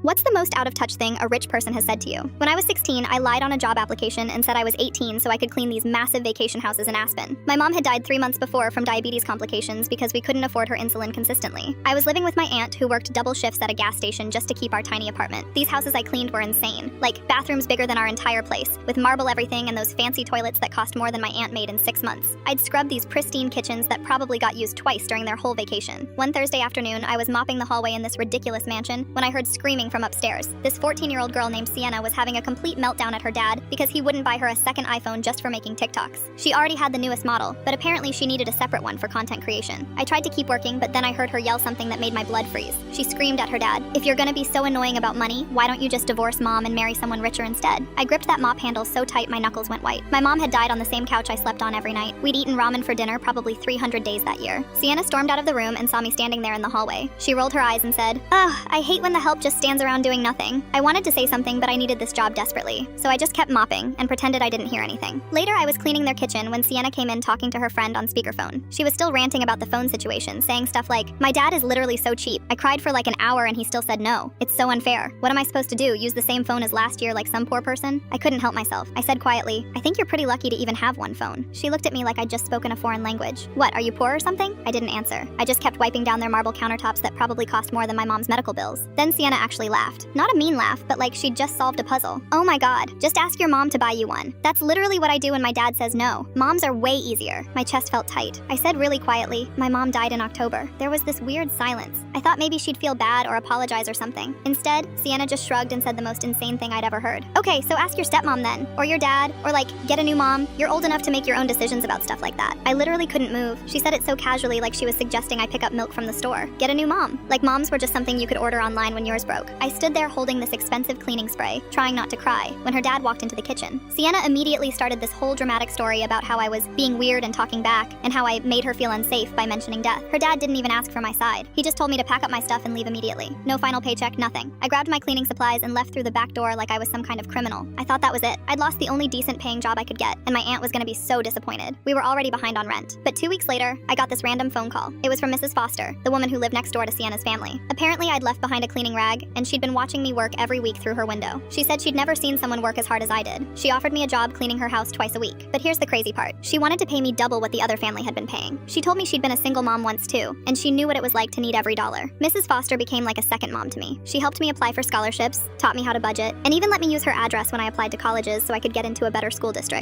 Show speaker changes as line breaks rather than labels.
What's the most out-of-touch thing a rich person has said to you? When I was 16, I lied on a job application and said I was 18 so I could clean these massive vacation houses in Aspen. My mom had died 3 months before from diabetes complications because we couldn't afford her insulin consistently. I was living with my aunt who worked double shifts at a gas station just to keep our tiny apartment. These houses I cleaned were insane. Like, bathrooms bigger than our entire place, with marble everything and those fancy toilets that cost more than my aunt made in 6 months. I'd scrubbed these pristine kitchens that probably got used twice during their whole vacation. One Thursday afternoon, I was mopping the hallway in this ridiculous mansion when I heard screaming from upstairs. This 14-year-old girl named Sienna was having a complete meltdown at her dad because he wouldn't buy her a second iPhone just for making TikToks. She already had the newest model, but apparently she needed a separate one for content creation. I tried to keep working, but then I heard her yell something that made my blood freeze. She screamed at her dad, "If you're gonna be so annoying about money, why don't you just divorce mom and marry someone richer instead?" I gripped that mop handle so tight my knuckles went white. My mom had died on the same couch I slept on every night. We'd eaten ramen for dinner probably 300 days that year. Sienna stormed out of the room and saw me standing there in the hallway. She rolled her eyes and said, "Ugh, I hate when the help just stands around doing nothing." I wanted to say something, but I needed this job desperately, so I just kept mopping and pretended I didn't hear anything. Later, I was cleaning their kitchen when Sienna came in talking to her friend on speakerphone. She was still ranting about the phone situation, saying stuff like, "My dad is literally so cheap. I cried for like an hour and he still said no. It's so unfair. What am I supposed to do, use the same phone as last year like some poor person?" I couldn't help myself. I said quietly, "I think you're pretty lucky to even have one phone." She looked at me like I'd just spoken a foreign language. "What, are you poor or something?" I didn't answer. I just kept wiping down their marble countertops that probably cost more than my mom's medical bills. Then Sienna actually laughed. Not a mean laugh, but like she'd just solved a puzzle. "Oh my god, just ask your mom to buy you one. That's literally what I do when my dad says no. Moms are way easier." My chest felt tight. I said really quietly, "My mom died in October." There was this weird silence. I thought maybe she'd feel bad or apologize or something. Instead, Sienna just shrugged and said the most insane thing I'd ever heard. "Okay, so ask your stepmom then, or your dad, or like, get a new mom. You're old enough to make your own decisions about stuff like that." I literally couldn't move. She said it so casually like she was suggesting I pick up milk from the store. Get a new mom. Like moms were just something you could order online when yours broke. I stood there holding this expensive cleaning spray, trying not to cry, when her dad walked into the kitchen. Sienna immediately started this whole dramatic story about how I was being weird and talking back, and how I made her feel unsafe by mentioning death. Her dad didn't even ask for my side. He just told me to pack up my stuff and leave immediately. No final paycheck, nothing. I grabbed my cleaning supplies and left through the back door like I was some kind of criminal. I thought that was it. I'd lost the only decent paying job I could get, and my aunt was gonna be so disappointed. We were already behind on rent. But 2 weeks later, I got this random phone call. It was from Mrs. Foster, the woman who lived next door to Sienna's family. Apparently, I'd left behind a cleaning rag, and she'd been watching me work every week through her window. She said she'd never seen someone work as hard as I did. She offered me a job cleaning her house twice a week. But here's the crazy part. She wanted to pay me double what the other family had been paying. She told me she'd been a single mom once too, and she knew what it was like to need every dollar. Mrs. Foster became like a second mom to me. She helped me apply for scholarships, taught me how to budget, and even let me use her address when I applied to colleges so I could get into a better school district.